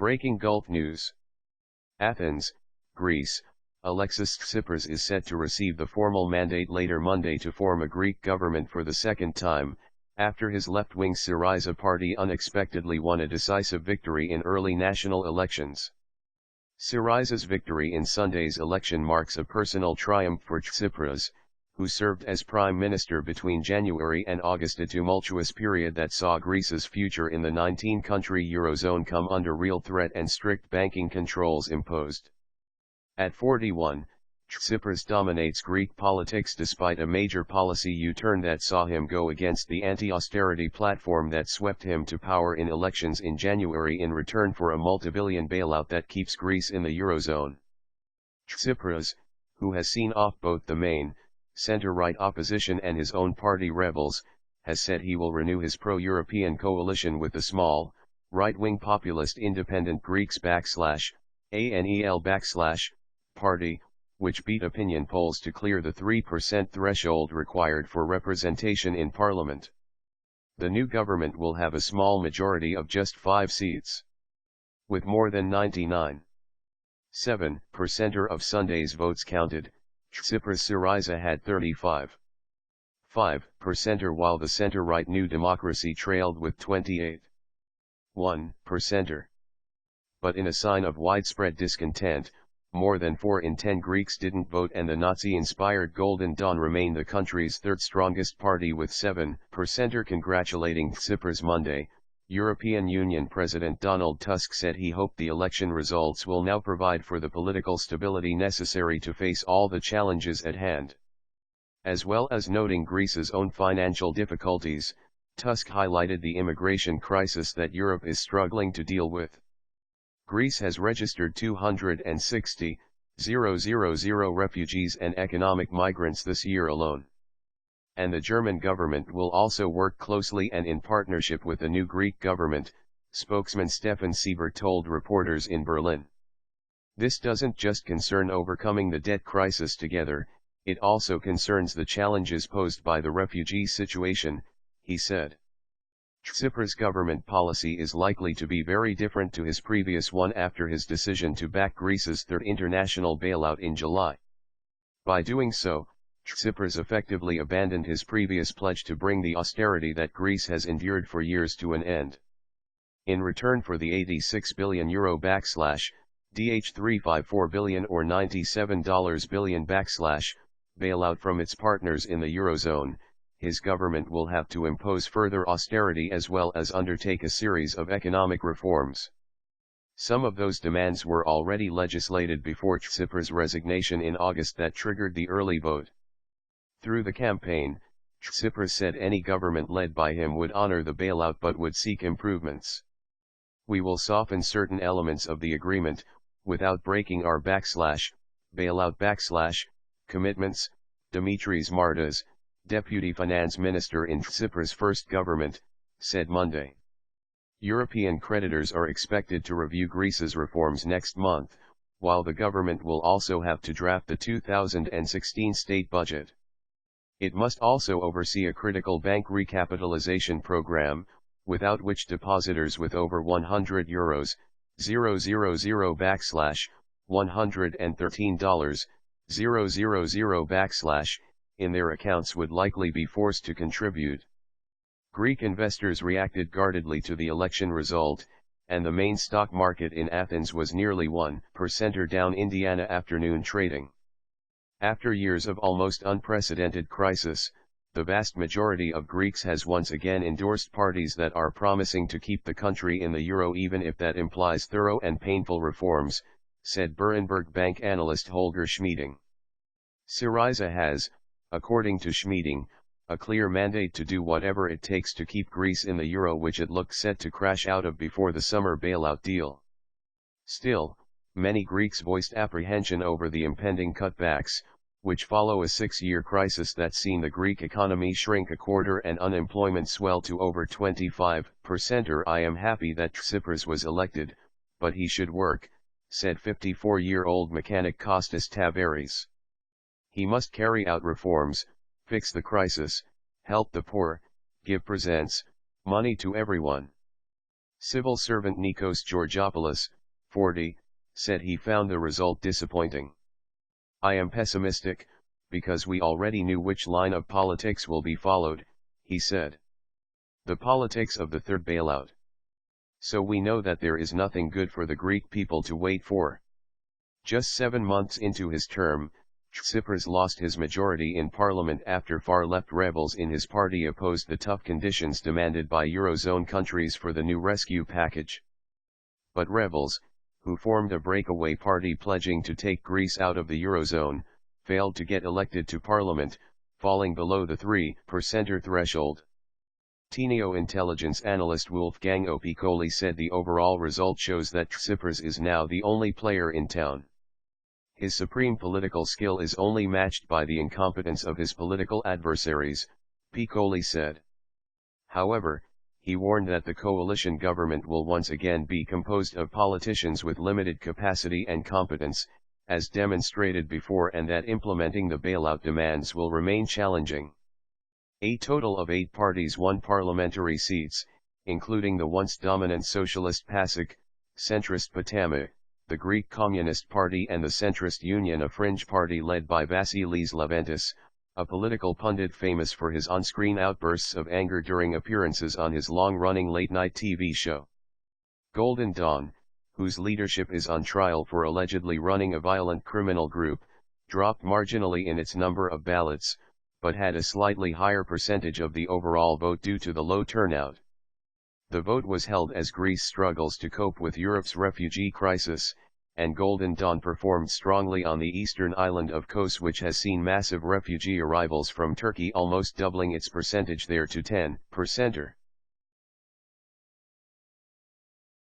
Breaking Gulf News. Athens, Greece. Alexis Tsipras is set to receive the formal mandate later Monday to form a Greek government for the second time, after his left-wing Syriza party unexpectedly won a decisive victory in early national elections. Syriza's victory in Sunday's election marks a personal triumph for Tsipras, who served as prime minister between January and August, a tumultuous period that saw Greece's future in the 19-country Eurozone come under real threat and strict banking controls imposed. At 41, Tsipras dominates Greek politics despite a major policy U-turn that saw him go against the anti-austerity platform that swept him to power in elections in January in return for a multibillion bailout that keeps Greece in the Eurozone. Tsipras, who has seen off both the main, center-right opposition and his own party rebels, has said he will renew his pro-European coalition with the small, right-wing populist Independent Greeks /ANEL party, which beat opinion polls to clear the 3% threshold required for representation in parliament. The new government will have a small majority of just 5 seats. With more than 99.7% of Sunday's votes counted, Tsipras Syriza had 35.5%, while the center-right New Democracy trailed with 28.1%. But in a sign of widespread discontent, more than 4 in 10 Greeks didn't vote, and the Nazi-inspired Golden Dawn remained the country's third strongest party with 7%. Congratulating Tsipras Monday, European Union President Donald Tusk said he hoped the election results will now provide for the political stability necessary to face all the challenges at hand. As well as noting Greece's own financial difficulties, Tusk highlighted the immigration crisis that Europe is struggling to deal with. Greece has registered 260,000 refugees and economic migrants this year alone. And the German government will also work closely and in partnership with the new Greek government, spokesman Stefan Siebert told reporters in Berlin. This doesn't just concern overcoming the debt crisis together, it also concerns the challenges posed by the refugee situation, he said. Tsipras' government policy is likely to be very different to his previous one after his decision to back Greece's third international bailout in July. By doing so, Tsipras effectively abandoned his previous pledge to bring the austerity that Greece has endured for years to an end. In return for the €86 billion DH354 billion or $97 billion bailout from its partners in the Eurozone, his government will have to impose further austerity as well as undertake a series of economic reforms. Some of those demands were already legislated before Tsipras' resignation in August that triggered the early vote. Through the campaign, Tsipras said any government led by him would honor the bailout but would seek improvements. We will soften certain elements of the agreement, without breaking our bailout commitments, Dimitris Martas, deputy finance minister in Tsipras' first government, said Monday. European creditors are expected to review Greece's reforms next month, while the government will also have to draft the 2016 state budget. It must also oversee a critical bank recapitalization program, without which depositors with over €100, $113, in their accounts would likely be forced to contribute. Greek investors reacted guardedly to the election result, and the main stock market in Athens was nearly 1% down Indiana afternoon trading. After years of almost unprecedented crisis, the vast majority of Greeks has once again endorsed parties that are promising to keep the country in the euro even if that implies thorough and painful reforms, said Berenberg bank analyst Holger Schmieding. Syriza has, according to Schmieding, a clear mandate to do whatever it takes to keep Greece in the euro, which it looked set to crash out of before the summer bailout deal. Still, many Greeks voiced apprehension over the impending cutbacks, which follow a 6-year crisis that's seen the Greek economy shrink a quarter and unemployment swell to over 25%. I am happy that Tsipras was elected, but he should work, said 54-year-old mechanic Kostas Tavares. He must carry out reforms, fix the crisis, help the poor, give money to everyone. Civil servant Nikos Georgopoulos, 40, said he found the result disappointing. "I am pessimistic, because we already knew which line of politics will be followed," he said. "The politics of the third bailout. So we know that there is nothing good for the Greek people to wait for." Just 7 months into his term, Tsipras lost his majority in parliament after far-left rebels in his party opposed the tough conditions demanded by Eurozone countries for the new rescue package. But rebels, who formed a breakaway party pledging to take Greece out of the Eurozone, failed to get elected to parliament, falling below the 3% threshold. Teneo intelligence analyst Wolfgang Opicoli said the overall result shows that Tsipras is now the only player in town. His supreme political skill is only matched by the incompetence of his political adversaries, Piccoli said. However, he warned that the coalition government will once again be composed of politicians with limited capacity and competence, as demonstrated before, and that implementing the bailout demands will remain challenging. A total of 8 parties won parliamentary seats, including the once dominant socialist PASOK, centrist Potami, the Greek Communist Party and the centrist Union, a fringe party led by Vasilis Leventis, a political pundit famous for his on-screen outbursts of anger during appearances on his long-running late-night TV show. Golden Dawn, whose leadership is on trial for allegedly running a violent criminal group, dropped marginally in its number of ballots, but had a slightly higher percentage of the overall vote due to the low turnout. The vote was held as Greece struggles to cope with Europe's refugee crisis, and Golden Dawn performed strongly on the eastern island of Kos, which has seen massive refugee arrivals from Turkey, almost doubling its percentage there to 10%.